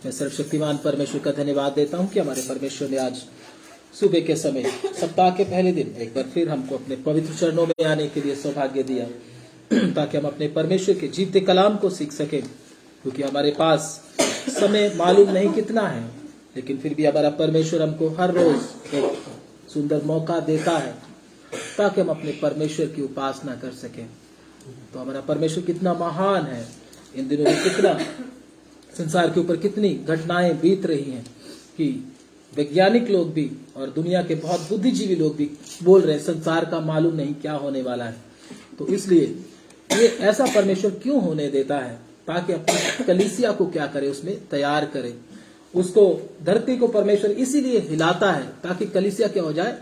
मैं सर्वशक्तिमान परमेश्वर का धन्यवाद देता हूं कि हमारे परमेश्वर ने आज सुबह के समय सप्ताह के पहले दिन एक बार फिर हमको अपने पवित्र चरणों में आने के लिए सौभाग्य दिया ताकि हम अपने परमेश्वर के जीवते कलाम को सीख सकें, क्योंकि हमारे पास समय मालूम नहीं कितना है, लेकिन फिर भी हमारा परमेश्वर हमको हर रोज एक सुंदर मौका देता है ताकि हम अपने परमेश्वर की उपासना कर सकें। तो हमारा परमेश्वर कितना महान है। इन दिनों में कितना संसार के ऊपर कितनी घटनाएं बीत रही हैं कि वैज्ञानिक लोग भी और दुनिया के बहुत बुद्धिजीवी लोग भी बोल रहे हैं संसार का मालूम नहीं क्या होने वाला है। तो इसलिए ये ऐसा परमेश्वर क्यों होने देता है? ताकि अपनी कलीसिया को क्या करे, उसमें तैयार करे। उसको धरती को परमेश्वर इसीलिए हिलाता है ताकि कलीसिया क्या हो जाए,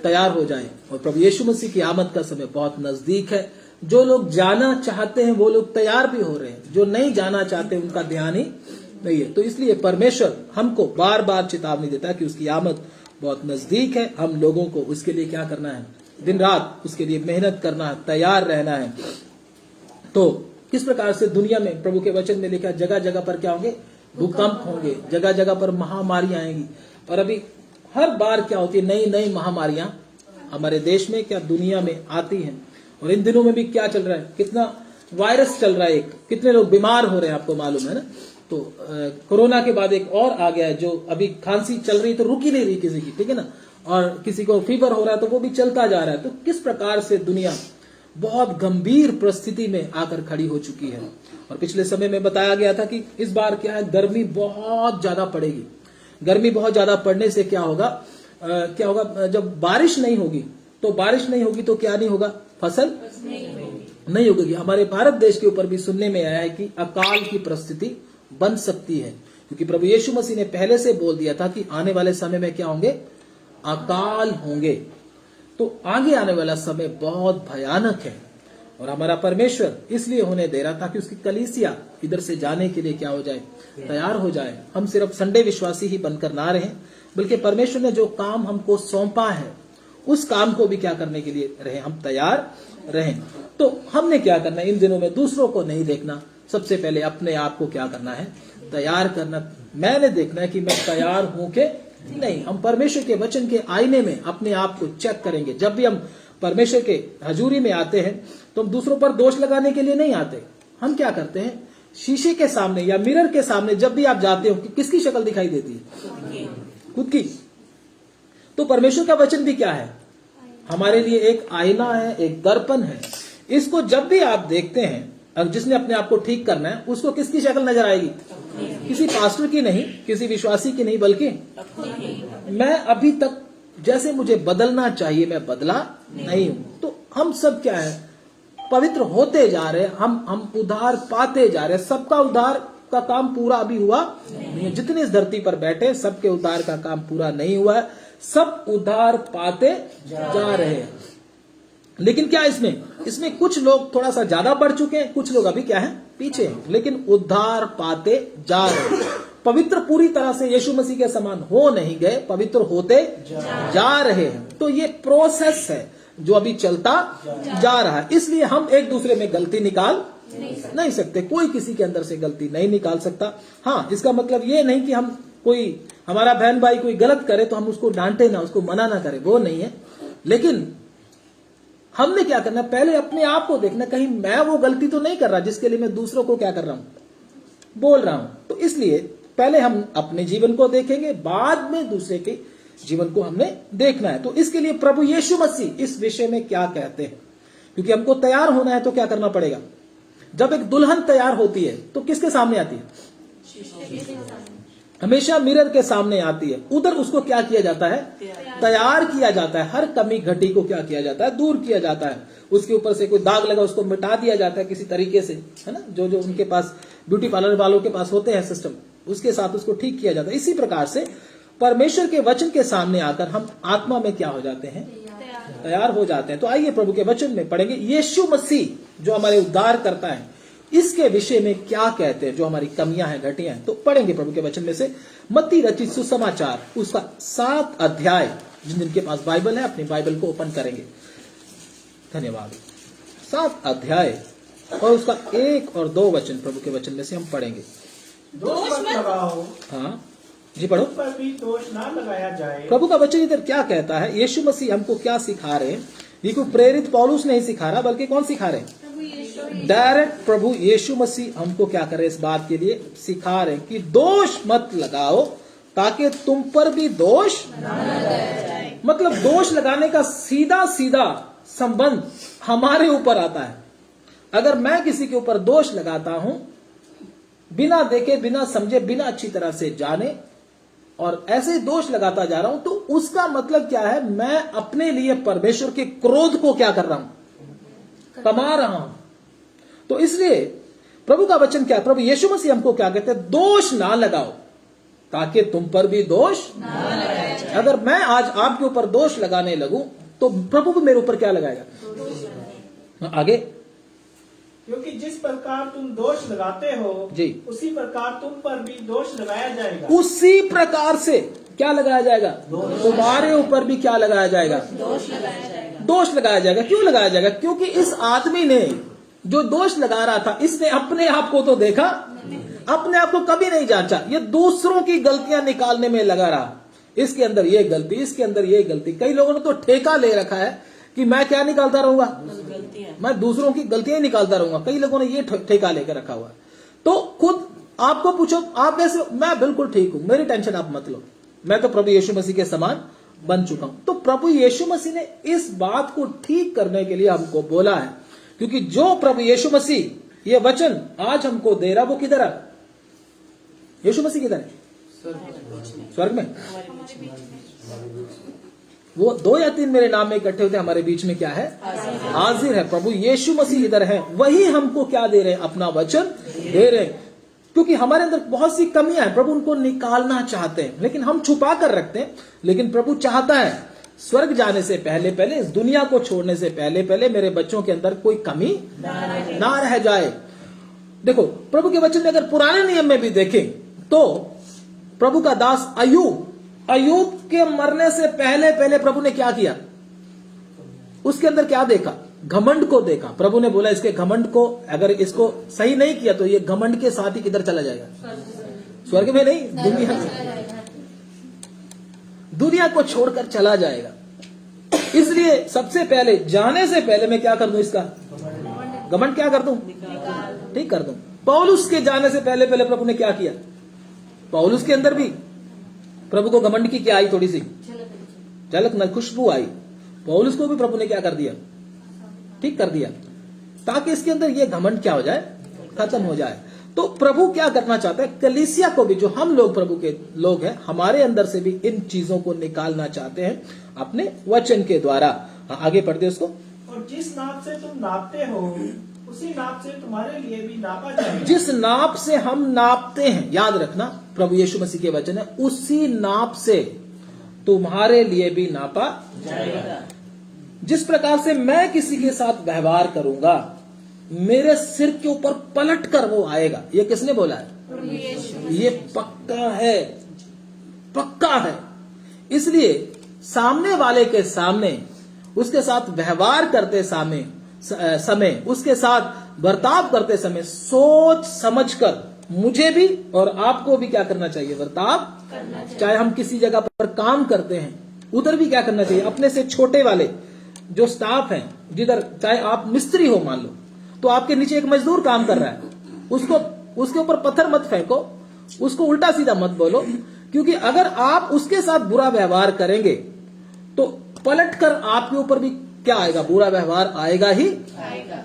तैयार हो जाए। और प्रभु यीशु मसीह की आमद का समय बहुत नजदीक है। जो लोग जाना चाहते हैं वो लोग तैयार भी हो रहे हैं, जो नहीं जाना चाहते उनका ध्यान ही नहीं है। तो इसलिए परमेश्वर हमको बार बार चेतावनी देता है कि उसकी आमद बहुत नजदीक है। हम लोगों को उसके लिए क्या करना है, दिन रात उसके लिए मेहनत करना है, तैयार रहना है। तो किस प्रकार से दुनिया में प्रभु के वचन में लिखा, जगह जगह पर क्या होंगे, भूकंप होंगे, जगह जगह पर महामारियां आएंगी। और अभी हर बार क्या होती है, नई नई महामारियां हमारे देश में क्या दुनिया में आती हैं। और इन दिनों में भी क्या चल रहा है, कितना वायरस चल रहा है, कितने लोग बीमार हो रहे हैं, आपको मालूम है ना। तो कोरोना के बाद एक और आ गया है, जो अभी खांसी चल रही तो रुक ही नहीं रही किसी की, ठीक है ना। और किसी को फीवर हो रहा है तो वो भी चलता जा रहा है। तो किस प्रकार से दुनिया बहुत गंभीर परिस्थिति में आकर खड़ी हो चुकी है। और पिछले समय में बताया गया था कि इस बार क्या है, गर्मी बहुत ज्यादा पड़ेगी। गर्मी बहुत ज्यादा पड़ने से क्या होगा, जब बारिश नहीं होगी तो क्या नहीं होगा, फसल नहीं होगी। हमारे भारत देश के ऊपर भी सुनने में आया है कि अकाल की परिस्थिति बन सकती है, क्योंकि प्रभु यीशु मसीह ने पहले से बोल दिया था कि आने वाले समय में क्या होंगे, अकाल होंगे। तो आगे आने वाला समय बहुत भयानक है। और हमारा परमेश्वर इसलिए होने दे रहा था कि उसकी कलीसिया इधर से जाने के लिए क्या हो जाए, तैयार हो जाए। हम सिर्फ संडे विश्वासी ही बनकर ना रहें, बल्कि परमेश्वर ने जो काम हमको सौंपा है उस काम को भी क्या करने के लिए रहे, हम तैयार रहें। तो हमने क्या करना है, इन दिनों में दूसरों को नहीं देखना, सबसे पहले अपने आप को क्या करना है, तैयार करना। मैंने देखना है कि मैं तैयार हूं के नहीं। हम परमेश्वर के वचन के आईने में अपने आप को चेक करेंगे। जब भी हम परमेश्वर के हजूरी में आते हैं तो हम दूसरों पर दोष लगाने के लिए नहीं आते। हम क्या करते हैं, शीशे के सामने या मिरर के सामने जब भी आप जाते हो, किसकी शक्ल दिखाई देती है, खुद की। तो परमेश्वर का वचन भी क्या है, हमारे लिए एक आईना है, एक दर्पण है। इसको जब भी आप देखते हैं, अब जिसने अपने आप को ठीक करना है उसको किसकी शक्ल नजर आएगी, किसी पास्टर की नहीं, किसी विश्वासी की नहीं, बल्कि मैं अभी तक जैसे मुझे बदलना चाहिए मैं बदला नहीं हूं। तो हम सब क्या है, पवित्र होते जा रहे हैं, हम उद्धार पाते जा रहे हैं। सबका उद्धार का काम पूरा अभी हुआ नहीं है। जितने इस धरती पर बैठे सबके उद्धार का काम पूरा नहीं हुआ है। सब उद्धार पाते जा रहे हैं। लेकिन क्या इसमें कुछ लोग थोड़ा सा ज्यादा बढ़ चुके हैं, कुछ लोग अभी क्या है, पीछे हैं, लेकिन उद्धार पाते जा रहे हैं। पवित्र पूरी तरह से यीशु मसीह के समान हो नहीं गए, पवित्र होते जा रहे हैं। तो ये प्रोसेस है जो अभी चलता जा रहा है। इसलिए हम एक दूसरे में गलती निकाल नहीं सकते। कोई किसी के अंदर से गलती नहीं निकाल सकता। हाँ, इसका मतलब ये नहीं कि हम कोई हमारा बहन भाई कोई गलत करे तो हम उसको डांटे ना, उसको मना ना करें, वो नहीं है। लेकिन हमने क्या करना, पहले अपने आप को देखना, कहीं मैं वो गलती तो नहीं कर रहा जिसके लिए मैं दूसरों को क्या कर रहा हूं, बोल रहा हूं। तो इसलिए पहले हम अपने जीवन को देखेंगे, बाद में दूसरे के जीवन को हमने देखना है। तो इसके लिए प्रभु यीशु मसीह इस विषय में क्या कहते हैं, क्योंकि हमको तैयार होना है तो क्या करना पड़ेगा। जब एक दुल्हन तैयार होती है तो किसके सामने आती है, हमेशा मिरर के सामने आती है। उधर उसको क्या किया जाता है, तैयार किया जाता है। हर कमी घटी को क्या किया जाता है, दूर किया जाता है। उसके ऊपर से कोई दाग लगा उसको मिटा दिया जाता है किसी तरीके से, है ना। जो उनके पास ब्यूटी पार्लर वालों के पास होते हैं सिस्टम, उसके साथ उसको ठीक किया जाता है। इसी प्रकार से परमेश्वर के वचन के सामने आकर हम आत्मा में क्या हो जाते हैं, तैयार हो जाते हैं। तो आइए प्रभु के वचन में पढ़ेंगे यीशु मसीह जो हमारे उद्धार करता है इसके विषय में क्या कहते हैं, जो हमारी कमियां हैं, घटियां हैं। तो पढ़ेंगे प्रभु के वचन में से मत्ती रचित सुसमाचार उसका 7 अध्याय। जिनके पास बाइबल है अपनी बाइबल को ओपन करेंगे। धन्यवाद। 7 अध्याय और उसका 1 और 2 वचन प्रभु के वचन में से हम पढ़ेंगे। दोष मत लगाओ, हाँ जी पढ़ो। तुम पर भी दोष ना लगाया जाए। प्रभु का वचन इधर क्या कहता है? यीशु मसीह हमको क्या सिखा रहे हैं? ये कोई प्रेरित पौलुस नहीं सिखा रहा, बल्कि कौन सिखा रहे हैं? डायरेक्ट प्रभु यीशु मसीह हमको क्या कर रहे हैं? इस बात के लिए सिखा रहे हैं कि दोष मत लगाओ ताकि तुम पर भी दोष ना लगाया जाए। मतलब दोष लगाने का सीधा सीधा संबंध हमारे ऊपर आता है। अगर मैं किसी के ऊपर दोष लगाता हूं बिना देखे, बिना समझे, बिना अच्छी तरह से जाने, और ऐसे दोष लगाता जा रहा हूं, तो उसका मतलब क्या है? मैं अपने लिए परमेश्वर के क्रोध को क्या कर रहा हूं? कमा रहा हूं। तो इसलिए प्रभु का वचन क्या है? प्रभु यीशु मसीह हमको क्या कहते हैं? दोष ना लगाओ ताकि तुम पर भी दोष ना लगाया जाए। अगर मैं आज आपके ऊपर दोष लगाने लगूं तो प्रभु भी मेरे ऊपर क्या लगाएगा? आगे, क्योंकि जिस प्रकार तुम दोष लगाते हो जी, उसी प्रकार तुम पर भी दोष लगाया जाएगा। उसी प्रकार से क्या लगाया जाएगा? तुम्हारे ऊपर भी क्या लगाया जाएगा? दोष लगाया जाएगा। दोष लगाया जाएगा। क्यों लगाया जाएगा? क्योंकि इस आदमी ने जो दोष लगा रहा था, इसने अपने आप को तो देखा, अपने आप को कभी नहीं जांचा। ये दूसरों की गलतियां निकालने में लगा रहा। इसके अंदर ये गलती, इसके अंदर ये गलती। कई लोगों ने तो ठेका ले रखा है कि मैं क्या निकालता रहूंगा? मैं दूसरों की गलतियां ही निकालता रहूंगा। कई लोगों ने ये ठेका लेकर रखा हुआ। तो खुद आपको पूछो, आप कैसे? मैं बिल्कुल ठीक हूं, मेरी टेंशन आप मत लो, मैं तो प्रभु यीशु मसीह के समान बन चुका हूं। तो प्रभु यीशु मसीह ने इस बात को ठीक करने के लिए हमको बोला है, क्योंकि जो प्रभु यीशु मसीह ये वचन आज हमको दे रहा, वो किधर है? यीशु मसीह किधर है? स्वर्ग में। वो 2 या 3 मेरे नाम में इकट्ठे होते हमारे बीच में क्या है? हाजिर है। प्रभु यीशु मसीह इधर है। वही हमको क्या दे रहे हैं? अपना वचन दे रहे हैं। क्योंकि हमारे अंदर बहुत सी कमियां हैं, प्रभु उनको निकालना चाहते हैं, लेकिन हम छुपा कर रखते हैं। लेकिन प्रभु चाहता है स्वर्ग जाने से पहले पहले, इस दुनिया को छोड़ने से पहले पहले मेरे बच्चों के अंदर कोई कमी ना रह जाए। देखो, प्रभु के वचन में अगर पुराने नियम में भी देखें तो प्रभु का दास अय्यूब के मरने से पहले पहले प्रभु ने क्या किया? उसके अंदर क्या देखा? घमंड को देखा। प्रभु ने बोला इसके घमंड को, अगर इसको सही नहीं किया तो ये घमंड के साथ ही किधर चला जाएगा? स्वर्ग में नहीं, दुनिया को छोड़कर चला जाएगा। इसलिए सबसे पहले, जाने से पहले मैं क्या कर दूं? इसका घमंड क्या कर दूं? ठीक कर दूं। पौलुस के जाने से पहले पहले प्रभु ने क्या किया? पौलुस के अंदर भी प्रभु को घमंड की क्या आई? थोड़ी सी झलक न खुशबू आई। पौलुस को भी प्रभु ने क्या कर दिया? ठीक कर दिया, ताकि इसके अंदर ये घमंड क्या हो जाए? खत्म हो जाए। तो प्रभु क्या करना चाहता है? कलीसिया को भी, जो हम लोग प्रभु के लोग हैं, हमारे अंदर से भी इन चीजों को निकालना चाहते हैं अपने वचन के द्वारा। आगे पढ़ते उसको। और जिस नाप से तुम नापते हो उसी नाप से तुम्हारे लिए भी नापा जाएगा। जिस नाप से हम नापते हैं, याद रखना, प्रभु यीशु मसीह के वचन है, उसी नाप से तुम्हारे लिए भी नापा जाएगा। जिस प्रकार से मैं किसी के साथ व्यवहार करूंगा, मेरे सिर के ऊपर पलट कर वो आएगा। ये किसने बोला है? ये पक्का है, पक्का है। इसलिए सामने वाले के सामने, उसके साथ व्यवहार करते समय, उसके साथ बर्ताव करते समय सोच समझकर मुझे भी और आपको भी क्या करना चाहिए? बर्ताव करना चाहिए। चाहे हम किसी जगह पर काम करते हैं, उधर भी क्या करना चाहिए? अपने से छोटे वाले जो स्टाफ हैं, जिधर, चाहे आप मिस्त्री हो मान लो, तो आपके नीचे एक मजदूर काम कर रहा है, उसको, उसके ऊपर पत्थर मत फेंको, उसको उल्टा सीधा मत बोलो, क्योंकि अगर आप उसके साथ बुरा व्यवहार करेंगे तो पलट कर आपके ऊपर भी क्या आएगा? बुरा व्यवहार आएगा ही आएगा।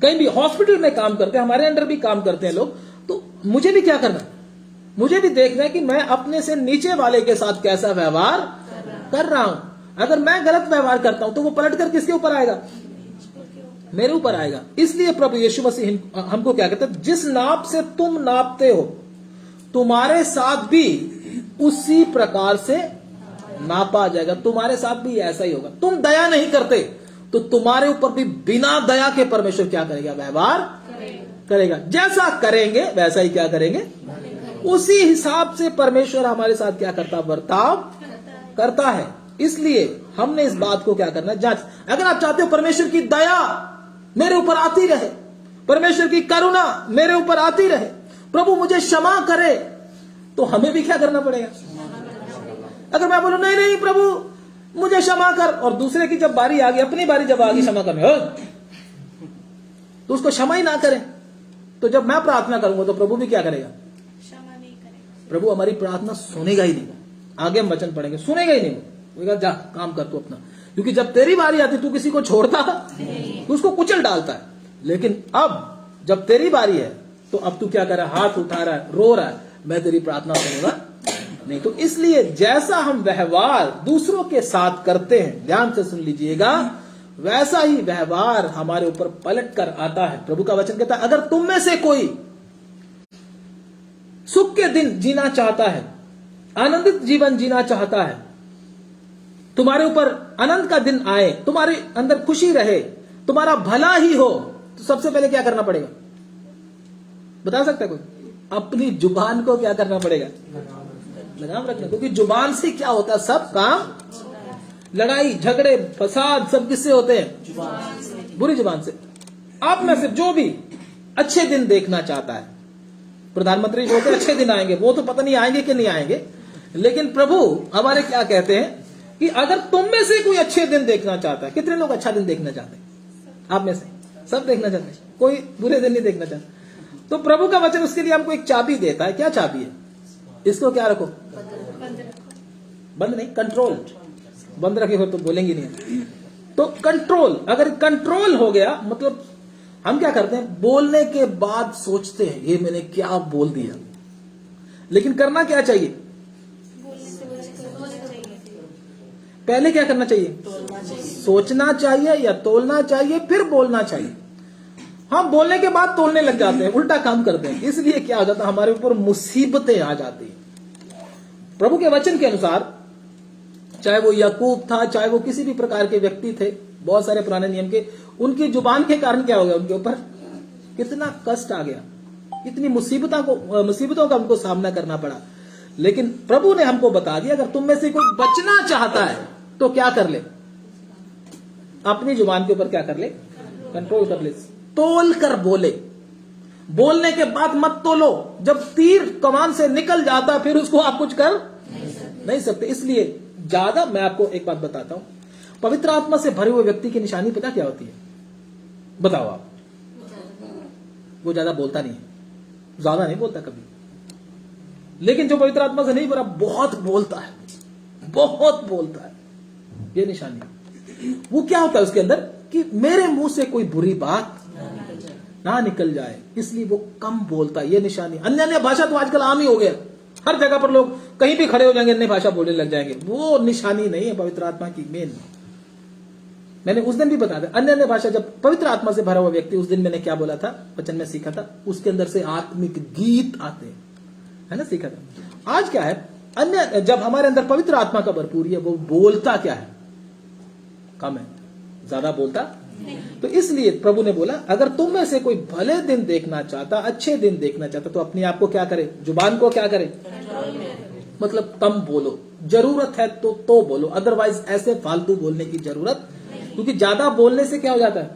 कहीं भी हॉस्पिटल में काम करते हैं, हमारे अंडर भी काम करते हैं लोग, तो मुझे भी क्या करना है? मुझे भी देखना है कि मैं अपने से नीचे वाले के साथ कैसा व्यवहार कर रहा हूं। अगर मैं गलत व्यवहार करता हूं तो वो पलट कर किसके ऊपर आएगा? मेरे ऊपर आएगा। इसलिए प्रभु यीशु मसीह हमको क्या कहते हैं? जिस नाप से तुम नापते हो, तुम्हारे साथ भी उसी प्रकार से नापा जाएगा। तुम्हारे साथ भी ऐसा ही होगा। तुम दया नहीं करते तो तुम्हारे ऊपर भी बिना दया के परमेश्वर क्या करेगा? व्यवहार करेगा। जैसा करेंगे वैसा ही क्या करेंगे? उसी हिसाब से परमेश्वर हमारे साथ क्या करता? बर्ताव करता है। इसलिए हमने इस बात को क्या करना है? जांच। अगर आप चाहते हो परमेश्वर की दया मेरे ऊपर आती रहे, परमेश्वर की करुणा मेरे ऊपर आती रहे, प्रभु मुझे क्षमा करे, तो हमें भी क्या करना पड़ेगा? अगर मैं बोलूं नहीं नहीं प्रभु मुझे क्षमा कर, और दूसरे की जब बारी आ गई, अपनी बारी जब आ गई क्षमा करने, तो उसको क्षमा ही ना करें, तो जब मैं प्रार्थना करूंगा तो प्रभु भी क्या करेगा? क्षमा नहीं करेगा। प्रभु हमारी प्रार्थना सुनेगा ही नहीं। आगे हम वचन पढ़ेंगे, सुनेगा ही नहीं। वो कहेगा जा काम कर तू अपना, क्योंकि जब तेरी बारी आती तू किसी को छोड़ता तो उसको कुचल डालता है, लेकिन अब जब तेरी बारी है तो अब तू क्या कर रहा है? हाथ उठा रहा है, रो रहा है, मैं तेरी प्रार्थना सुनूंगा नहीं। तो इसलिए जैसा हम व्यवहार दूसरों के साथ करते हैं, ध्यान से सुन लीजिएगा, वैसा ही व्यवहार हमारे ऊपर पलट कर आता है। प्रभु का वचन कहता है अगर तुम में से कोई सुख के दिन जीना चाहता है, आनंदित जीवन जीना चाहता है, तुम्हारे ऊपर आनंद का दिन आए, तुम्हारे अंदर खुशी रहे, तुम्हारा भला ही हो, तो सबसे पहले क्या करना पड़ेगा? बता सकता है कोई? अपनी जुबान को क्या करना पड़ेगा? लगाम रखना। क्योंकि जुबान से क्या होता है? सब काम, लड़ाई झगड़े फसाद सब किससे होते हैं? बुरी जुबान से। आप में से जो भी अच्छे दिन देखना चाहता है, प्रधानमंत्री बोलते अच्छे दिन आएंगे, वो तो पता नहीं आएंगे कि नहीं आएंगे, लेकिन प्रभु हमारे क्या कहते हैं कि अगर तुम में से कोई अच्छे दिन देखना चाहता है, कितने लोग अच्छा दिन देखना चाहते हैं? आप में से सब देखना चाहते हैं, कोई बुरे दिन नहीं देखना चाहता। तो प्रभु का वचन उसके लिए हमको एक चाबी देता है। क्या चाबी है? इसको क्या रखो? बंद नहीं, कंट्रोल। बंद रखे हो तो बोलेंगे नहीं। तो कंट्रोल, अगर कंट्रोल हो गया मतलब हम क्या करते हैं? बोलने के बाद सोचते हैं ये मैंने क्या बोल दिया, लेकिन करना क्या चाहिए? पहले क्या करना चाहिए? सोचना चाहिए या तोलना चाहिए, फिर बोलना चाहिए। हम बोलने के बाद तोलने लग जाते हैं, उल्टा काम करते हैं। इसलिए क्या हो जाता है? हमारे ऊपर मुसीबतें आ जाती हैं। प्रभु के वचन के अनुसार, चाहे वो याकूब था, चाहे वो किसी भी प्रकार के व्यक्ति थे, बहुत सारे पुराने नियम के, उनकी जुबान के कारण क्या हो गया? उनके ऊपर कितना कष्ट आ गया, कितनी मुसीबतों का उनको सामना करना पड़ा। लेकिन प्रभु ने हमको बता दिया अगर तुम में से कोई बचना चाहता है तो क्या कर ले? अपनी जुबान के ऊपर क्या कर ले? कंट्रोल कर ले। तोल कर बोले। बोलने के बाद मत तोलो। जब तीर कमान से निकल जाता फिर उसको आप कुछ कर नहीं सकते। इसलिए ज्यादा, मैं आपको एक बात बताता हूं, पवित्र आत्मा से भरे हुए व्यक्ति की निशानी पता क्या होती है? बताओ आप। वो ज्यादा बोलता नहीं है, ज्यादा नहीं बोलता कभी, लेकिन जो पवित्र आत्मा से नहीं भरा बहुत बोलता है, बहुत बोलता है। ये निशानी। वो क्या होता है उसके अंदर कि मेरे मुंह से कोई बुरी बात ना निकल जाए, इसलिए वो कम बोलता है। ये निशानी। अन्य अन्य भाषा तो आजकल आम ही हो गया, हर जगह पर लोग कहीं भी खड़े हो जाएंगे अन्य भाषा बोलने लग जाएंगे। वो निशानी नहीं है पवित्र आत्मा की मेन। मैंने उस दिन भी बताया था, अन्य अन्य भाषा जब पवित्र आत्मा से भरा हुआ व्यक्ति, उस दिन मैंने क्या बोला था, वचन में सीखा था, उसके अंदर से आत्मिक गीत आते हैं, है ना, सीखा था। आज क्या है, अन्य जब हमारे अंदर पवित्र आत्मा का भरपूरी है, वो बोलता क्या है? कम है, ज्यादा बोलता नहीं। तो इसलिए प्रभु ने बोला अगर तुम में से कोई भले दिन देखना चाहता, अच्छे दिन देखना चाहता, तो अपने आप को क्या करे? जुबान को क्या करे? मतलब कम बोलो। जरूरत है तो बोलो, अदरवाइज ऐसे फालतू बोलने की जरूरत, क्योंकि ज्यादा बोलने से क्या हो जाता है?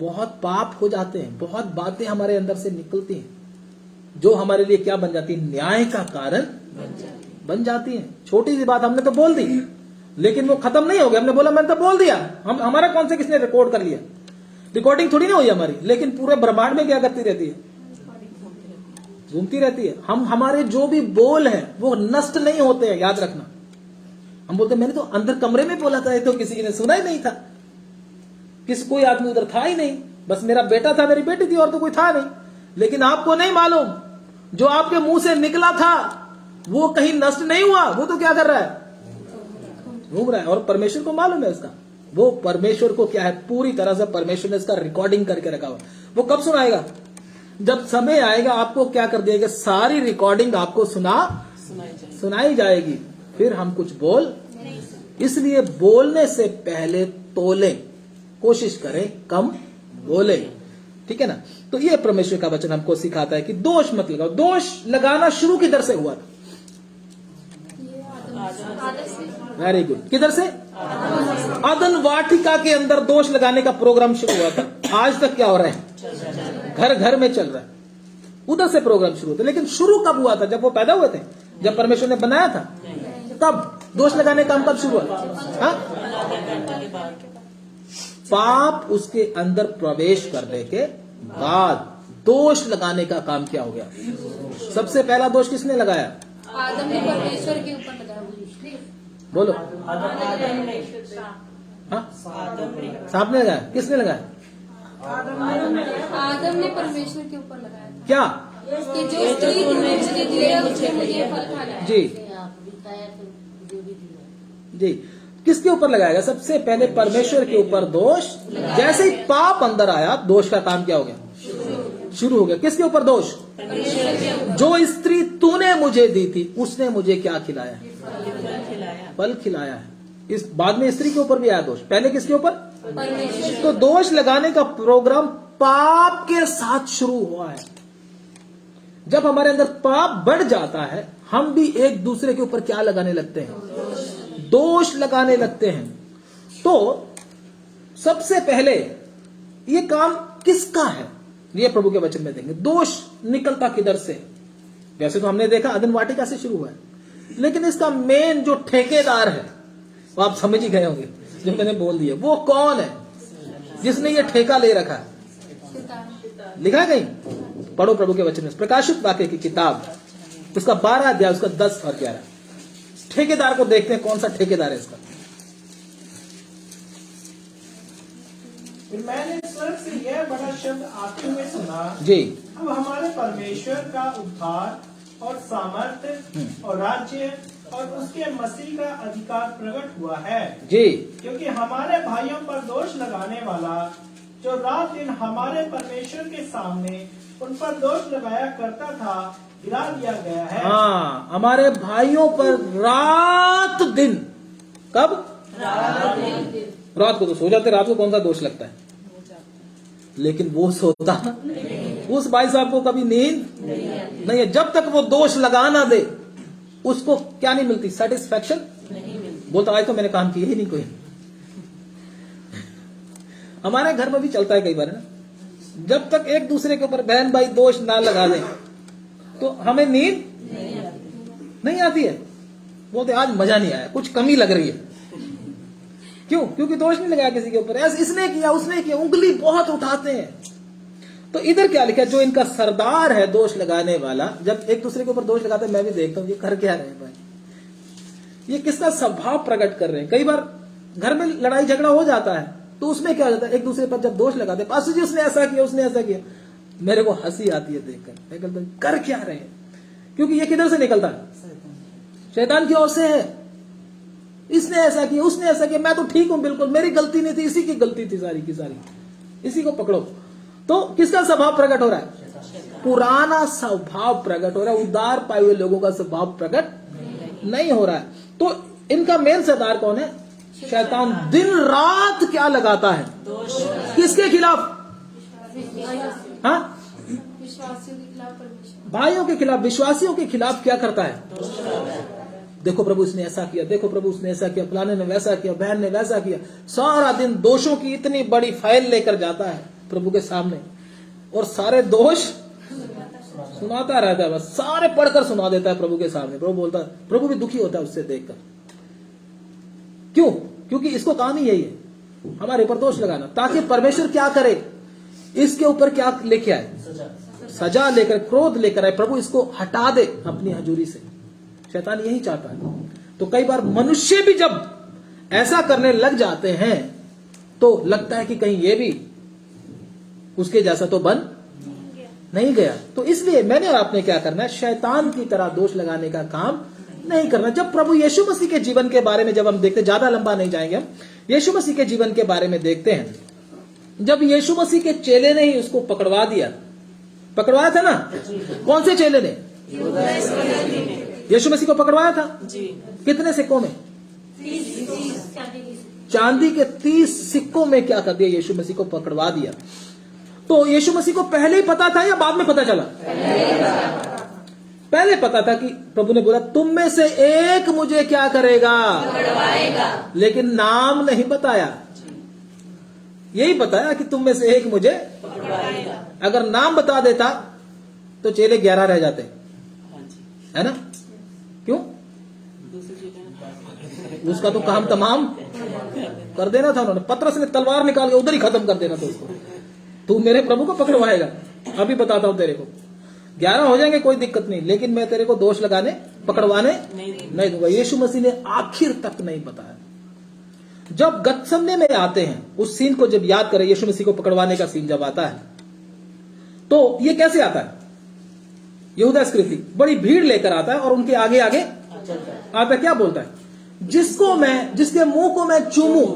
बहुत पाप हो जाते हैं, बहुत बातें हमारे अंदर से निकलती हैं जो हमारे लिए क्या बन जाती है? न्याय का कारण बन जाती है। छोटी सी बात हमने तो बोल दी, लेकिन वो खत्म नहीं हो गया। हमने बोला मैंने तो बोल दिया, हमारा कौन से किसने रिकॉर्ड कर लिया? रिकॉर्डिंग थोड़ी ना हुई हमारी, लेकिन पूरे ब्रह्मांड में क्या करती रहती है? घूमती रहती है। हमारे जो भी बोल हैं वो नष्ट नहीं होते हैं, याद रखना। हम बोलते मैंने तो अंदर कमरे में बोला था, ये तो किसी ने सुना ही नहीं था, कोई आदमी उधर था ही नहीं, बस मेरा बेटा था, मेरी बेटी थी, और तो कोई था नहीं। लेकिन आपको नहीं मालूम जो आपके मुंह से निकला था वो कहीं नष्ट नहीं हुआ, वो तो क्या कर रहा है? घूम रहा है। और परमेश्वर को मालूम है इसका। वो परमेश्वर को क्या है, पूरी तरह से परमेश्वर ने इसका रिकॉर्डिंग करके रखा हुआ। वो कब सुनाएगा? जब समय आएगा आपको क्या कर देगा, सारी रिकॉर्डिंग आपको सुनाई जाएगी, फिर हम कुछ बोल। इसलिए बोलने से पहले तोलें, कोशिश करें कम बोले, ठीक है ना। तो ये परमेश्वर का वचन हमको सिखाता है कि दोष मत लगाओ। दोष लगाना शुरू किधर से हुआ था? Very good. किधर से? अदन वाटिका के अंदर दोष लगाने का प्रोग्राम शुरू हुआ था। आज तक क्या हो रहा है? घर घर में चल रहा है। उधर से प्रोग्राम शुरू होता है। लेकिन शुरू कब हुआ था? जब वो पैदा हुए थे, जब परमेश्वर ने बनाया था, तब दोष लगाने का काम कब शुरू हुआ? हाँ? पाप उसके अंदर प्रवेश करने के बाद दोष लगाने का काम क्या हो गया? सबसे पहला दोष किसने लगाया? आदम ने परमेश्वर के ऊपर लगाया। बोलो। हाँ? सांप ने लगाया? किसने लगाया? आदम ने परमेश्वर के ऊपर लगाया था क्या? कि जो स्त्री तुमने मुझे दी है उससे मुझे फल खाना है। जी जी, किसके ऊपर लगाएगा? सबसे पहले परमेश्वर के ऊपर दोष। जैसे ही पाप अंदर आया, दोष का काम क्या हो गया? शुरू हो गया। किसके ऊपर दोष? जो स्त्री तूने मुझे दी थी, उसने मुझे क्या खिलाया है? फल खिलाया है। इस बाद में स्त्री के ऊपर भी आया दोष। पहले किसके ऊपर? परमेश्वर। तो दोष लगाने का प्रोग्राम पाप के साथ शुरू हुआ है। जब हमारे अंदर पाप बढ़ जाता है, हम भी एक दूसरे के ऊपर क्या लगाने लगते हैं? दोष लगाने लगते हैं। तो सबसे पहले ये काम किसका है? ये प्रभु के वचन में देंगे। दोष निकलता किधर से? वैसे तो हमने देखा अदन वाटिका से शुरू हुआ है, लेकिन इसका मेन जो ठेकेदार है, वो आप समझ ही गए होंगे जो मैंने बोल दिया। वो कौन है जिसने ये ठेका ले रखा है? लिखा है कहीं? पढ़ो प्रभु के वचन में, प्रकाशित वाक्य की किताब, उसका 12 अध्याय, उसका 10 और 11। ठेकेदार को देखते हैं, कौन सा ठेकेदार है इसका। फिर मैंने स्वर्ग से यह बड़ा शब्द आते हुए सुना, जी। अब हमारे परमेश्वर का उद्धार और सामर्थ्य और राज्य और उसके मसीह का अधिकार प्रकट हुआ है। जी। क्योंकि हमारे भाइयों पर दोष लगाने वाला, जो रात दिन हमारे परमेश्वर के सामने उन पर दोष लगाया करता था, गिरा दिया गया है। हाँ, हमारे भाइयों पर रात दिन। कब? रात को तो सो जाते, रात को कौन सा दोष लगता है? लेकिन वो सोता, उस भाई साहब को कभी नींद नहीं है। जब तक वो दोष लगा ना दे, उसको क्या नहीं मिलती? सेटिस्फैक्शन नहीं मिलती। बोलता आज तो मैंने काम किया ही नहीं कोई। हमारे घर में भी चलता है कई बार ना, जब तक एक दूसरे के ऊपर बहन भाई दोष ना लगा दें, तो हमें नींद नहीं आती है। बोलते आज मजा नहीं आया, कुछ कमी लग रही है। क्यों? क्योंकि दोष नहीं लगाया किसी के ऊपर। ऐसे इसने किया, उसने किया, उंगली बहुत उठाते हैं। तो इधर क्या लिखा है? जो इनका सरदार है दोष लगाने वाला, जब एक दूसरे के ऊपर दोष लगाते हैं, मैं भी देखता हूं ये कर क्या रहे हैं भाई, ये किसका स्वभाव प्रकट कर रहे हैं। कई बार घर में लड़ाई झगड़ा हो जाता है, तो उसमें क्या हो जाता है? एक दूसरे पर जब दोष लगाते हैं, पास्टर जी उसने ऐसा किया, उसने ऐसा किया, मेरे को हंसी आती है देखकर। मैं कहता हूं कर क्या रहे हैं? क्योंकि ये किधर से निकलता है? शैतान की ओर से है। इसने ऐसा किया, उसने ऐसा किया, मैं तो ठीक हूं बिल्कुल, मेरी गलती नहीं थी, इसी की गलती थी सारी की सारी, इसी को पकड़ो। तो किसका स्वभाव प्रकट हो रहा है? पुराना स्वभाव प्रकट हो रहा है। उद्धार पाए हुए लोगों का स्वभाव प्रकट नहीं हो रहा है। तो इनका मेन सरदार कौन है? शैतान। दिन रात क्या लगाता है? किसके खिलाफ? हाँ, विश्वासियों के खिलाफ परमेश्वर। भाइयों के खिलाफ, विश्वासियों के खिलाफ क्या करता है? देखो प्रभु इसने ऐसा किया, देखो प्रभु उसने ऐसा किया, फलाने ने वैसा किया, बहन ने वैसा किया। सारा दिन दोषों की इतनी बड़ी फाइल लेकर जाता है प्रभु के सामने, और सारे दोष सुनाता रहता है। बस सारे पढ़कर सुना देता है प्रभु के सामने। प्रभु बोलता है, प्रभु भी दुखी होता है उससे देखकर। क्यों? क्योंकि इसको काम ही यही है, हमारे ऊपर दोष लगाना, ताकि परमेश्वर क्या करे? इसके ऊपर क्या लेके आए? सजा लेकर, क्रोध लेकर आए। प्रभु इसको हटा दे अपनी हजूरी से। शैतान यही चाहता है। तो कई बार मनुष्य भी जब ऐसा करने लग जाते हैं, तो लगता है कि कहीं ये भी उसके जैसा तो बन नहीं गया। तो इसलिए मैंने और आपने क्या करना है? शैतान की तरह दोष लगाने का काम नहीं करना। जब प्रभु यीशु मसीह के जीवन के बारे में जब हम देखते, ज्यादा लंबा नहीं जाएंगे हम, यीशु मसीह के जीवन के बारे में देखते हैं। जब यीशु मसीह के चेले ने ही उसको पकड़वा दिया, पकड़वाया था ना? कौन से चेले ने? यीशु मसीह को पकड़वाया था। कितने सिक्कों में? चांदी के 30 सिक्कों में क्या कर दिया? यीशु मसीह को पकड़वा दिया। तो यीशु मसीह को पहले ही पता था या बाद में पता चला? पहले पता था कि प्रभु ने बोला तुम में से एक मुझे क्या करेगा? पकड़वाएगा। लेकिन नाम नहीं बताया, यही बताया कि तुम में से एक मुझे पकड़वाएगा। अगर नाम बता देता तो चेले 11 रह जाते, है ना? क्यों? उसका तो काम तमाम कर देना था उन्होंने। पतरस ने तलवार निकाल के उधर ही खत्म कर देना था उसको। तू मेरे प्रभु को पकड़वाएगा, अभी बताता हूं तेरे को। 11 हो जाएंगे कोई दिक्कत नहीं, लेकिन मैं तेरे को दोष लगाने पकड़वाने नहीं दूंगा। यीशु मसीह ने आखिर तक नहीं बताया। जब गतसमने में आते हैं, उस सीन को जब याद करें, यीशु मसीह को पकड़वाने का सीन जब आता है, तो ये कैसे आता है? यहूदा इस्करियोती बड़ी भीड़ लेकर आता है और उनके आगे आगे आता है। क्या बोलता है? जिसके मुंह को मैं चूमूं,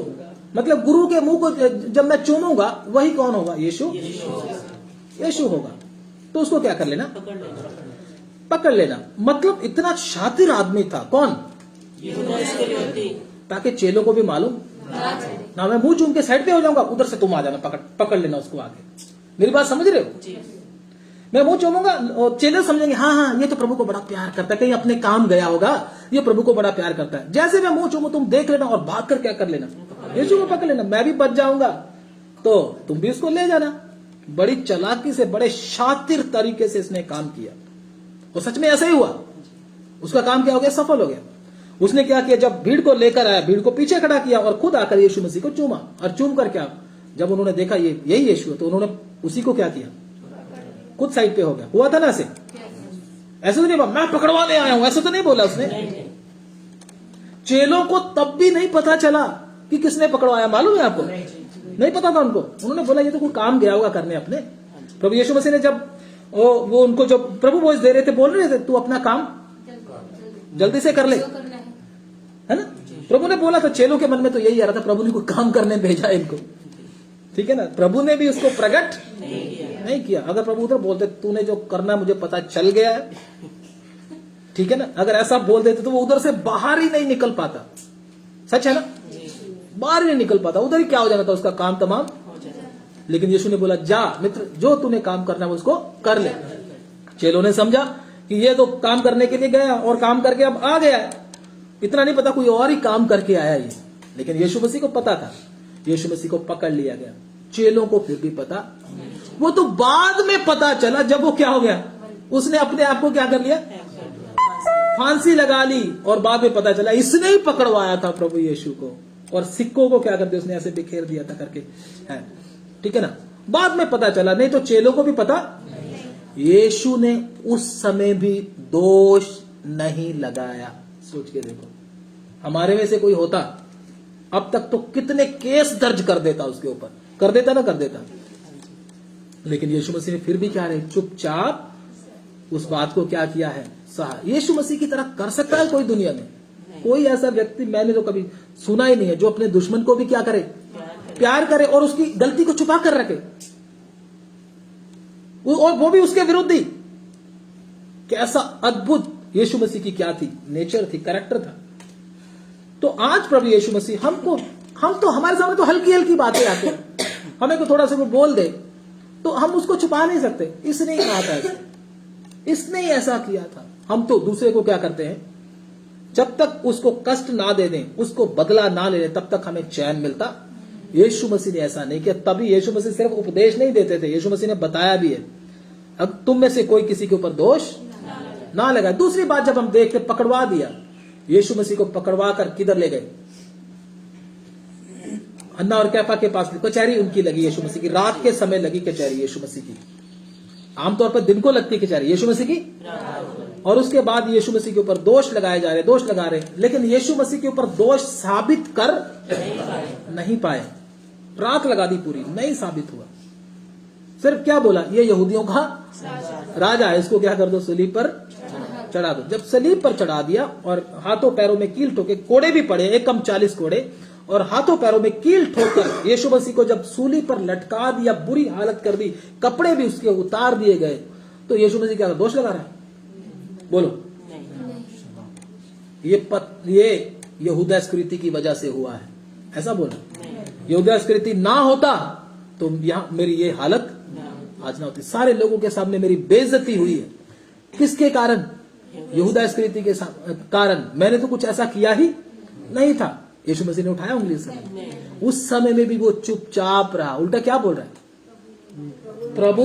मतलब गुरु के मुंह को जब मैं चूमूंगा, वही कौन होगा? यीशु होगा। तो उसको क्या कर लेना? पकड़ लेना। मतलब इतना शातिर आदमी था कौन? ताकि चेलों को भी मालूम ना, मैं मुंह चूम के साइड पे हो जाऊंगा, उधर से तुम आ जाना, पकड़ लेना उसको आगे। मेरी बात समझ रहे हो? मैं मुंह चूमूंगा और चेले समझेंगे हाँ ये तो प्रभु को बड़ा प्यार करता है, कहीं अपने काम गया होगा, ये प्रभु को बड़ा प्यार करता है। जैसे मैं मुंह चूमू, तुम देख लेना और भाग कर क्या कर लेना? यीशु को पकड़ लेना। मैं भी बच जाऊंगा तो तुम भी उसको ले जाना। बड़ी चालाकी से, बड़े शातिर तरीके से इसने काम किया और सच में ऐसा ही हुआ। उसका काम क्या हो गया? सफल हो गया। उसने क्या किया? जब भीड़ को लेकर आया, भीड़ को पीछे खड़ा किया और खुद आकर यीशु मसीह को चूमा। और चूम कर क्या, जब उन्होंने देखा ये यही यीशु है, तो उन्होंने उसी को क्या किया? खुद साइड पे हो गया। हुआ था ना ऐसे? ऐसा तो नहीं बोला मैं पकड़वाने आया हूं, ऐसा तो नहीं बोला उसने। चेलों को तब भी नहीं पता चला कि किसने पकड़वाया, मालूम है आपको? नहीं पता था उनको। उन्होंने बोला ये तो कोई काम गया होगा करने अपने। प्रभु यीशु मसीह ने जब वो उनको जो प्रभु वॉइस दे रहे थे, बोल रहे थे तू अपना काम जल्दी से कर ले, है ना? प्रभु ने बोला था। चेलों के मन में तो यही आ रहा था, प्रभु ने कोई काम करने भेजा इनको, ठीक है ना? प्रभु ने भी उसको प्रकट नहीं किया। अगर प्रभु उधर बोलते तूने जो करना मुझे पता चल गया है, ठीक है ना, अगर ऐसा बोल देते तो वो उधर से बाहर ही नहीं निकल पाता। सच है ना? बाहर ही नहीं निकल पाता, उधर ही क्या हो जाना था, उसका काम तमाम। लेकिन यीशु ने बोला जा मित्र, जो तूने काम करना है उसको कर ले। चेलों ने समझा कि ये तो काम करने के लिए गया और काम करके अब आ गया है, इतना नहीं पता कोई और ही काम करके आया ये। लेकिन यीशु मसीह को पता था। यीशु मसीह को पकड़ लिया गया, चेलों को फिर भी पता। वो तो बाद में पता चला जब वो क्या हो गया, उसने अपने आप को क्या कर लिया, फांसी लगा ली। और बाद में पता चला इसने ही पकड़वाया था प्रभु यीशु को, और सिक्कों को क्या कर दिया उसने, ऐसे बिखेर दिया था करके, है ठीक है ना? बाद में पता चला, नहीं तो चेलों को भी पता। यीशु ने उस समय भी दोष नहीं लगाया। सोच के देखो, हमारे में से कोई होता अब तक तो कितने केस दर्ज कर देता उसके ऊपर, कर देता ना कर देता। लेकिन यीशु मसीह ने फिर भी क्या रहे, चुपचाप उस बात को क्या किया है, सहा। यीशु मसीह की तरह कर सकता है कोई दुनिया में? कोई ऐसा व्यक्ति मैंने तो कभी सुना ही नहीं है जो अपने दुश्मन को भी क्या करे, प्यार करे और उसकी गलती को छुपा कर रखे, और वो भी उसके विरुद्ध ही। कैसा अद्भुत यीशु मसीह की क्या थी, नेचर थी, कैरेक्टर था। तो आज प्रभु यीशु मसीह हम तो हमारे सामने तो हल्की हल्की बातें आती हैं, हमें को थोड़ा सा कोई बोल दे तो हम उसको छुपा नहीं सकते। इसने ही कहा था, इसने ही ऐसा किया था। हम तो दूसरे को क्या करते हैं, जब तक उसको कष्ट ना दे दें, उसको बदला ना ले लें, तब तक हमें चैन मिलता। यीशु मसीह ने ऐसा नहीं किया। तभी यीशु मसीह सिर्फ उपदेश नहीं देते थे, यीशु मसीह ने बताया भी है, अब तुम में से कोई किसी के ऊपर दोष ना लगाए। दूसरी बात, जब हम देखते पकड़वा दिया, यीशु मसीह को पकड़वा कर किधर ले गए, अन्ना और कैफा के पास कचहरी उनकी लगी यीशु मसीह की। रात के समय लगी कचहरी यीशु मसीह की। आमतौर पर दिन को लगती कचहरी यीशु मसीह की। और उसके बाद यीशु मसीह के ऊपर दोष लगाए जा रहे, दोष लगा रहे, लेकिन यीशु मसीह के ऊपर दोष साबित कर नहीं पाए। रात लगा दी पूरी, नहीं साबित हुआ। सिर्फ क्या बोला, ये यहूदियों का राजा है, इसको क्या कर दो, सलीब पर चढ़ा दो। जब सलीब पर चढ़ा दिया और हाथों पैरों में कील ठोके, कोड़े भी पड़े, एक कम 40 कोड़े, और हाथों पैरों में कील ठोकर यीशु मसीह को जब सूली पर लटका दिया, बुरी हालत कर दी, कपड़े भी उसके उतार दिए गए, तो यीशु मसीह क्या दोष लगा रहा है? बोलो। ये यहूदा इस्करियोती की वजह से हुआ है, ऐसा बोला। यहूदा इस्करियोती ना होता तो यहां मेरी ये हालत आज ना होती। सारे लोगों के सामने मेरी बेइज्जती हुई है। किसके कारण? यहूदा इस्करियोती के कारण। मैंने तो कुछ ऐसा किया ही नहीं था। यीशु मसीह ने उठाया उंगली से, उस समय में भी वो चुपचाप रहा। उल्टा क्या बोल रहा है, प्रभु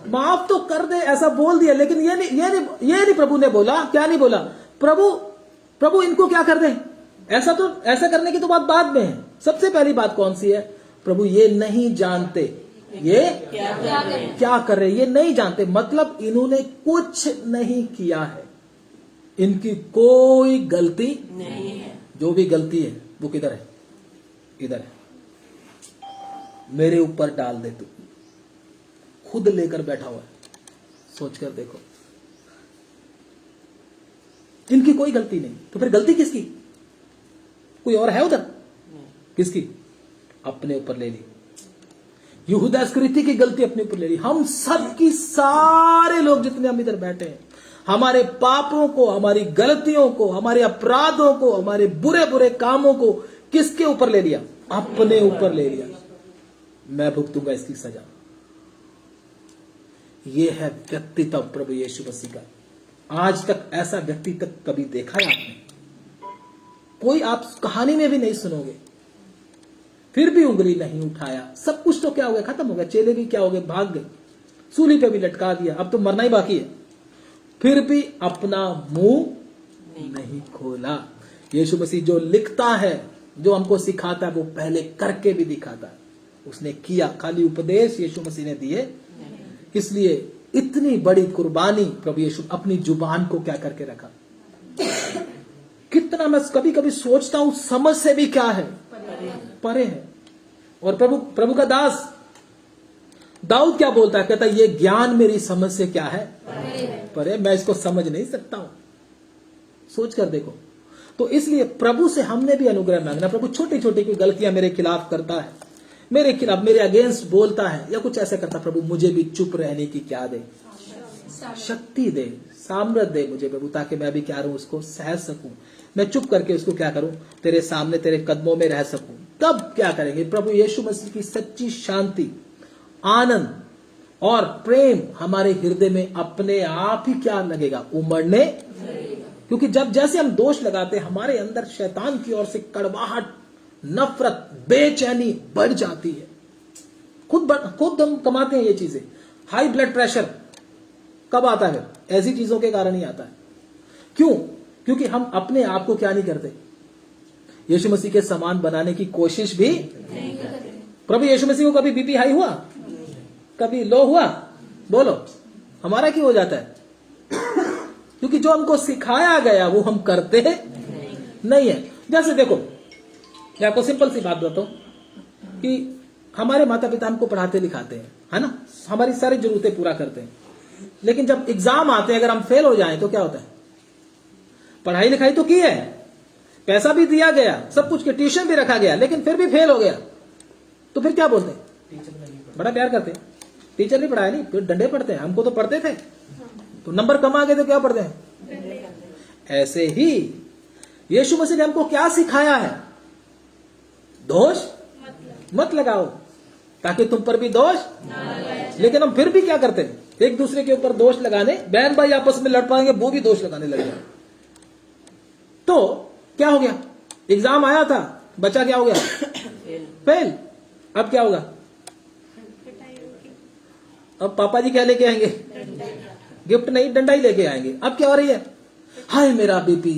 माफ तो कर दे, ऐसा बोल दिया, लेकिन ये नहीं प्रभु ने बोला। क्या नहीं बोला? प्रभु इनको क्या कर दे, ऐसा करने की तो बात बाद में है। सबसे पहली बात कौन सी है? प्रभु ये नहीं जानते ये क्या कर रहे, ये नहीं जानते, मतलब इन्होंने कुछ नहीं किया है, इनकी कोई गलती नहीं है। जो भी गलती है वो किधर है? इधर है। मेरे ऊपर डाल दे, तू खुद लेकर बैठा हुआ है। सोच कर देखो, इनकी कोई गलती नहीं, तो फिर गलती किसकी? कोई और है उधर? किसकी? अपने ऊपर ले ली। यहूदा इस्करियोती की गलती अपने ऊपर ले ली। हम सब की, सारे लोग जितने हम इधर बैठे हैं, हमारे पापों को, हमारी गलतियों को, हमारे अपराधों को, हमारे बुरे बुरे कामों को किसके ऊपर ले लिया? अपने ऊपर ले लिया। मैं भुगतूंगा इसकी सजा। यह है व्यक्तित्व प्रभु यीशु मसीह का। आज तक ऐसा व्यक्ति तक कभी देखा है आपने? कोई आप कहानी में भी नहीं सुनोगे। फिर भी उंगली नहीं उठाया। सब कुछ तो क्या हो गया? खत्म हो गया। चेले भी क्या हो गए? भाग गए। सूली पे भी लटका दिया, अब तो मरना ही बाकी है। फिर भी अपना मुंह नहीं खोला। यीशु मसीह जो लिखता है, जो हमको सिखाता है, वो पहले करके भी दिखाता है। उसने किया, खाली उपदेश यीशु मसीह ने दिए। इसलिए इतनी बड़ी कुर्बानी प्रभु यीशु अपनी जुबान को क्या करके रखा। कितना मैं कभी कभी सोचता हूं, समझ से भी क्या है, परे है। और प्रभु का दास दाऊद क्या बोलता है? कहता है ये ज्ञान मेरी समझ से क्या है, परे, मैं इसको समझ नहीं सकता हूं। सोच कर देखो। तो इसलिए प्रभु से हमने भी अनुग्रह मांगना। प्रभु छोटी छोटी कोई गलतियां मेरे खिलाफ करता है, मेरे खिलाफ, मेरे अगेंस्ट बोलता है या कुछ ऐसा करता, प्रभु मुझे भी चुप रहने की क्या दे, शक्ति दे, सामर्थ दे मुझे प्रभु, ताकि मैं भी क्या रहूं, उसको सह सकूं। मैं चुप करके उसको क्या करूं, तेरे सामने, तेरे कदमों में रह सकूं। तब क्या करेंगे? प्रभु यीशु मसीह की सच्ची शांति, आनंद और प्रेम हमारे हृदय में अपने आप ही क्या लगेगा, उमड़ने। क्योंकि जब जैसे हम दोष लगाते, हमारे अंदर शैतान की ओर से कड़वाहट, नफरत, बेचैनी बढ़ जाती है। खुद हम कमाते हैं ये चीजें। हाई ब्लड प्रेशर कब आता है? ऐसी चीजों के कारण ही आता है। क्यों? क्योंकि हम अपने आप को क्या नहीं करते, यीशु मसीह के समान बनाने की कोशिश भी नहीं करते। प्रभु यीशु मसीह को कभी बीपी हाई हुआ, कभी लो हुआ? बोलो, हमारा क्यों हो जाता है? क्योंकि जो हमको सिखाया गया वो हम करते नहीं है। जैसे देखो, मैं आपको सिंपल सी बात बताता हूं कि हमारे माता पिता हमको पढ़ाते लिखाते हैं, है ना, हमारी सारी जरूरतें पूरा करते हैं। लेकिन जब एग्जाम आते हैं, अगर हम फेल हो जाएं तो क्या होता है? पढ़ाई लिखाई तो की है, पैसा भी दिया गया, सब कुछ के ट्यूशन भी रखा गया, लेकिन फिर भी फेल हो गया, तो फिर क्या बोलते हैं? बड़ा प्यार करते हैं, टीचर नहीं पढ़ाया, नहीं, फिर डंडे पड़ते हैं। हमको तो पढ़ते थे, तो नंबर कम आ गए तो क्या पढ़ते हैं? ऐसे ही यीशु मसीह ने हमको क्या सिखाया है? दोष मत लगाओ, ताकि तुम पर भी दोष ना। लेकिन हम फिर भी क्या करते हैं? एक दूसरे के ऊपर दोष लगाने, बहन भाई आपस में लड़ पाएंगे, वो भी दोष लगाने लगे। तो क्या हो गया? एग्जाम आया था, बच्चा क्या हो गया? फेल। अब क्या होगा? अब पापा जी क्या लेके आएंगे? गिफ्ट नहीं, डंडा ही लेके आएंगे। अब क्या हो रही है? हाय मेरा बीपी,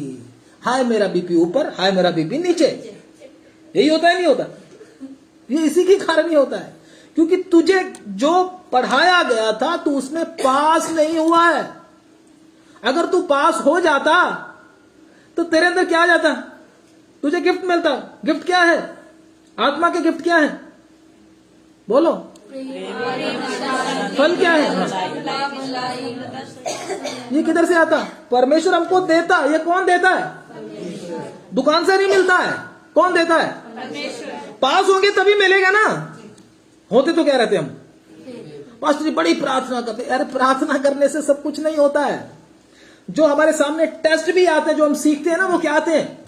हाय मेरा बीपी ऊपर, हाय मेरा बीपी नीचे। यही होता है, नहीं होता? ये इसी के कारण ही होता है, क्योंकि तुझे जो पढ़ाया गया था तू उसमें पास नहीं हुआ है। अगर तू पास हो जाता तो तेरे अंदर क्या आ जाता? तुझे गिफ्ट मिलता। गिफ्ट क्या है? आत्मा के गिफ्ट क्या है? बोलो। फल क्या है? ये किधर से आता? परमेश्वर हमको देता। ये कौन देता है? दुकान से नहीं मिलता है। कौन देता है? पास होंगे तभी मिलेगा ना। होते तो क्या रहते हम? पास्टर जी बड़ी प्रार्थना करते। अरे प्रार्थना करने से सब कुछ नहीं होता है। जो हमारे सामने टेस्ट भी आते हैं, जो हम सीखते हैं ना, वो क्या आते हैं?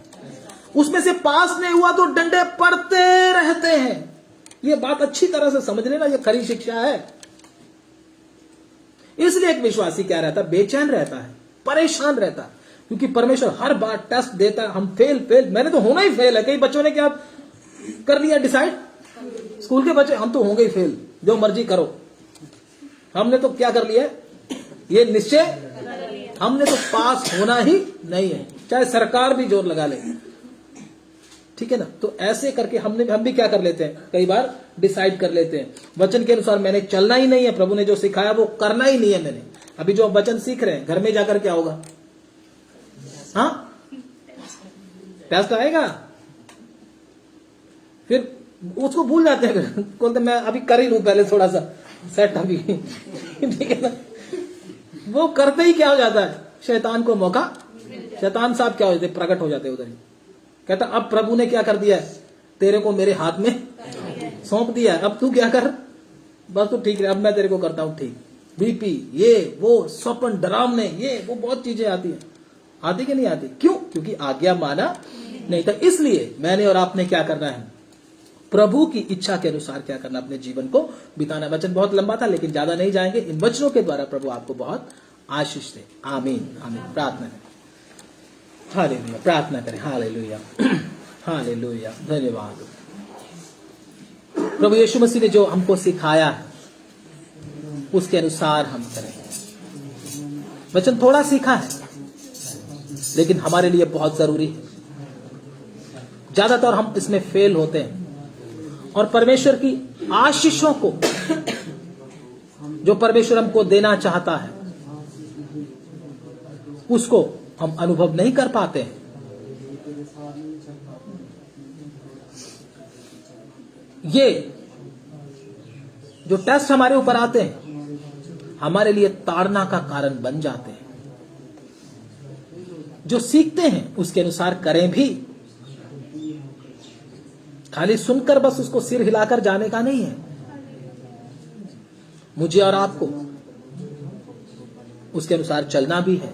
उसमें से पास नहीं हुआ तो डंडे पड़ते रहते हैं। ये बात अच्छी तरह से समझ लेना, ये खरी शिक्षा है। इसलिए एक विश्वासी क्या रहता है? बेचैन रहता है, परेशान रहता है, क्योंकि परमेश्वर हर बार टेस्ट देता है। हम फेल, मैंने तो होना ही फेल है। कई बच्चों ने क्या कर लिया डिसाइड, स्कूल के बच्चे, हम तो होंगे ही फेल, जो मर्जी करो। हमने तो क्या कर लिया है, ये निश्चय हमने तो पास होना ही नहीं है, चाहे सरकार भी जोर लगा ले, ठीक है ना। तो ऐसे करके हम भी क्या कर लेते हैं, कई बार डिसाइड कर लेते हैं वचन के अनुसार मैंने चलना ही नहीं है, प्रभु ने जो सिखाया वो करना ही नहीं है मैंने। अभी जो वचन सीख रहे हैं घर में जाकर क्या होगा, हाँ टेस्ट आएगा, फिर उसको भूल जाते हैं, बोलते मैं अभी कर ही लूं पहले थोड़ा सा सेट अभी ठीक है ना। वो करते ही क्या हो जाता है, शैतान को मौका, शैतान साहब क्या हो जाते, प्रकट हो जाते उधर ही। कहता अब प्रभु ने क्या कर दिया है, तेरे को मेरे हाथ में सौंप दिया है, अब तू क्या कर, बस तू ठीक है, अब मैं तेरे को करता हूं ठीक। बीपी, ये वो स्वप्न डरावने, ये वो बहुत चीजें आती है, आती कि नहीं आती, क्यों, क्योंकि आज्ञा माना नहीं था। इसलिए मैंने और आपने क्या करना है, प्रभु की इच्छा के अनुसार क्या करना, अपने जीवन को बिताना। वचन बहुत लंबा था लेकिन ज्यादा नहीं जाएंगे, इन वचनों के द्वारा प्रभु आपको बहुत आशीष दे। आमीन आमीन। प्रार्थना करें, हालेलुया, प्रार्थना करें, हालेलुया हालेलुया। धन्यवाद प्रभु यीशु मसीह ने जो हमको सिखाया है उसके अनुसार हम करें। वचन थोड़ा सीखा है लेकिन हमारे लिए बहुत जरूरी है। ज्यादातर हम इसमें फेल होते हैं और परमेश्वर की आशीषों को जो परमेश्वर हमको देना चाहता है उसको हम अनुभव नहीं कर पाते हैं। ये जो टेस्ट हमारे ऊपर आते हैं हमारे लिए ताड़ना का कारण बन जाते हैं। जो सीखते हैं उसके अनुसार करें भी, खाली सुनकर बस उसको सिर हिलाकर जाने का नहीं है। मुझे और आपको उसके अनुसार चलना भी है।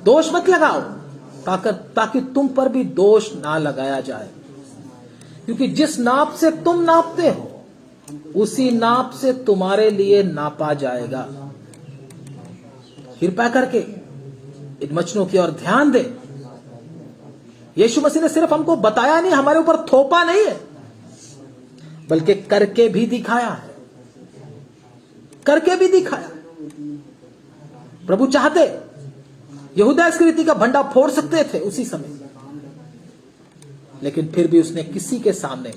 दोष मत लगाओ ताकि तुम पर भी दोष ना लगाया जाए, क्योंकि जिस नाप से तुम नापते हो उसी नाप से तुम्हारे लिए नापा जाएगा। कृपया करके इन वचनों की ओर ध्यान दे। यीशु मसीह ने सिर्फ हमको बताया नहीं, हमारे ऊपर थोपा नहीं है, बल्कि करके भी दिखाया है, करके भी दिखाया। प्रभु चाहते यहूदा इस्करियोती का भंडा फोड़ सकते थे उसी समय, लेकिन फिर भी उसने किसी के सामने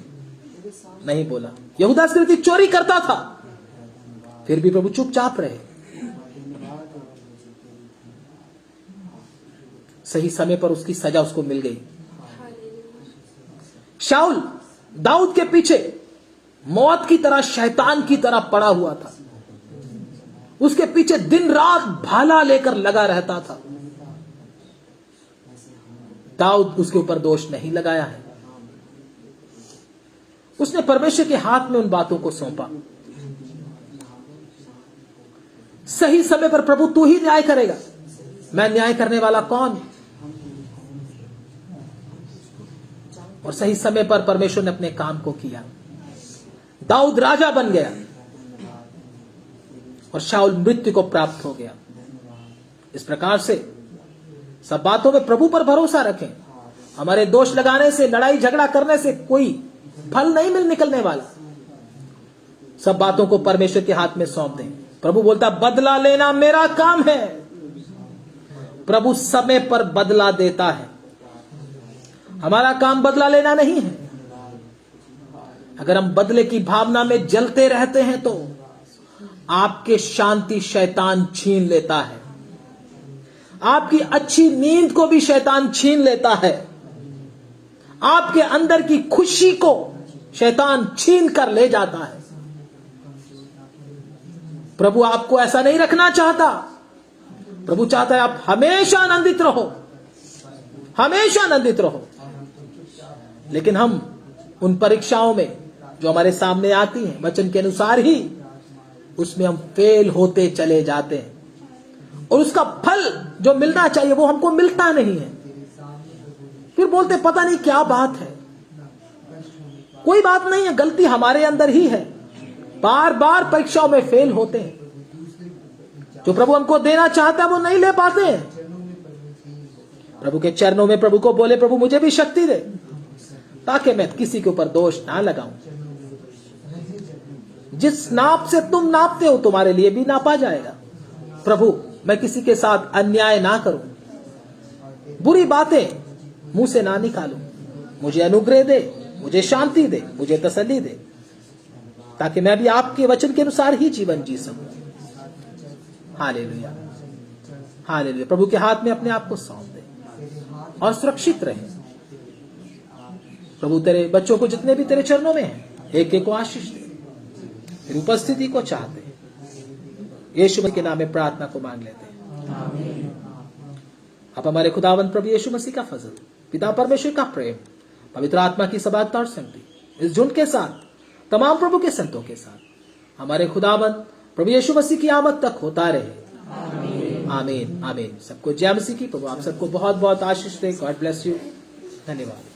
नहीं बोला। यहूदा इस्करियोती चोरी करता था, फिर भी प्रभु चुपचाप रहे। सही समय पर उसकी सजा उसको मिल गई। शाऊल दाऊद के पीछे मौत की तरह, शैतान की तरह पड़ा हुआ था, उसके पीछे दिन रात भाला लेकर लगा रहता था। दाऊद उसके ऊपर दोष नहीं लगाया है, उसने परमेश्वर के हाथ में उन बातों को सौंपा। सही समय पर प्रभु तू ही न्याय करेगा, मैं न्याय करने वाला कौन। और सही समय पर परमेश्वर ने अपने काम को किया। दाऊद राजा बन गया और शाऊल मृत्यु को प्राप्त हो गया। इस प्रकार से सब बातों में प्रभु पर भरोसा रखें। हमारे दोष लगाने से, लड़ाई झगड़ा करने से कोई फल नहीं निकलने वाला। सब बातों को परमेश्वर के हाथ में सौंप दें। प्रभु बोलता बदला लेना मेरा काम है। प्रभु समय पर बदला देता है, हमारा काम बदला लेना नहीं है। अगर हम बदले की भावना में जलते रहते हैं तो आपके शांति शैतान छीन लेता है, आपकी अच्छी नींद को भी शैतान छीन लेता है, आपके अंदर की खुशी को शैतान छीन कर ले जाता है। प्रभु आपको ऐसा नहीं रखना चाहता। प्रभु चाहता है आप हमेशा आनंदित रहो, हमेशा आनंदित रहो। लेकिन हम उन परीक्षाओं में जो हमारे सामने आती हैं वचन के अनुसार ही, उसमें हम फेल होते चले जाते हैं और उसका फल जो मिलना चाहिए वो हमको मिलता नहीं है। फिर बोलते पता नहीं क्या बात है। कोई बात नहीं है, गलती हमारे अंदर ही है। बार बार परीक्षाओं में फेल होते हैं। जो प्रभु हमको देना चाहता है वो नहीं ले पाते हैं। प्रभु के चरणों में प्रभु को बोले, प्रभु मुझे भी शक्ति दे ताकि मैं किसी के ऊपर दोष ना लगाऊं। जिस नाप से तुम नापते हो तुम्हारे लिए भी नापा जाएगा। प्रभु, मैं किसी के साथ अन्याय ना करूं, बुरी बातें मुंह से ना निकालूं। मुझे अनुग्रह दे, मुझे शांति दे, मुझे तसल्ली दे, ताकि मैं भी आपके वचन के अनुसार ही जीवन जी सकूं। Hallelujah, hallelujah. प्रभु के हाथ में अपने आप को सौंप दे और सुरक्षित रहे। प्रभु तेरे बच्चों को जितने भी तेरे चरणों में हैं, एक एक को आशीष दे, तेरी उपस्थिति को चाहते हैं। यीशु मसीह के नाम में प्रार्थना को मांग लेते हैं। आप हमारे खुदावंद प्रभु यीशु मसीह का फजल, पिता परमेश्वर का प्रेम, पवित्र आत्मा की सबात और संगति इस झुंड के साथ, तमाम प्रभु के संतों के साथ हमारे खुदावंद प्रभु यीशु मसीह की आमद तक होता रहे। आमीन, आमीन। सबको जय मसीह की। प्रभु आप सबको बहुत बहुत आशीष दे। God bless you. धन्यवाद।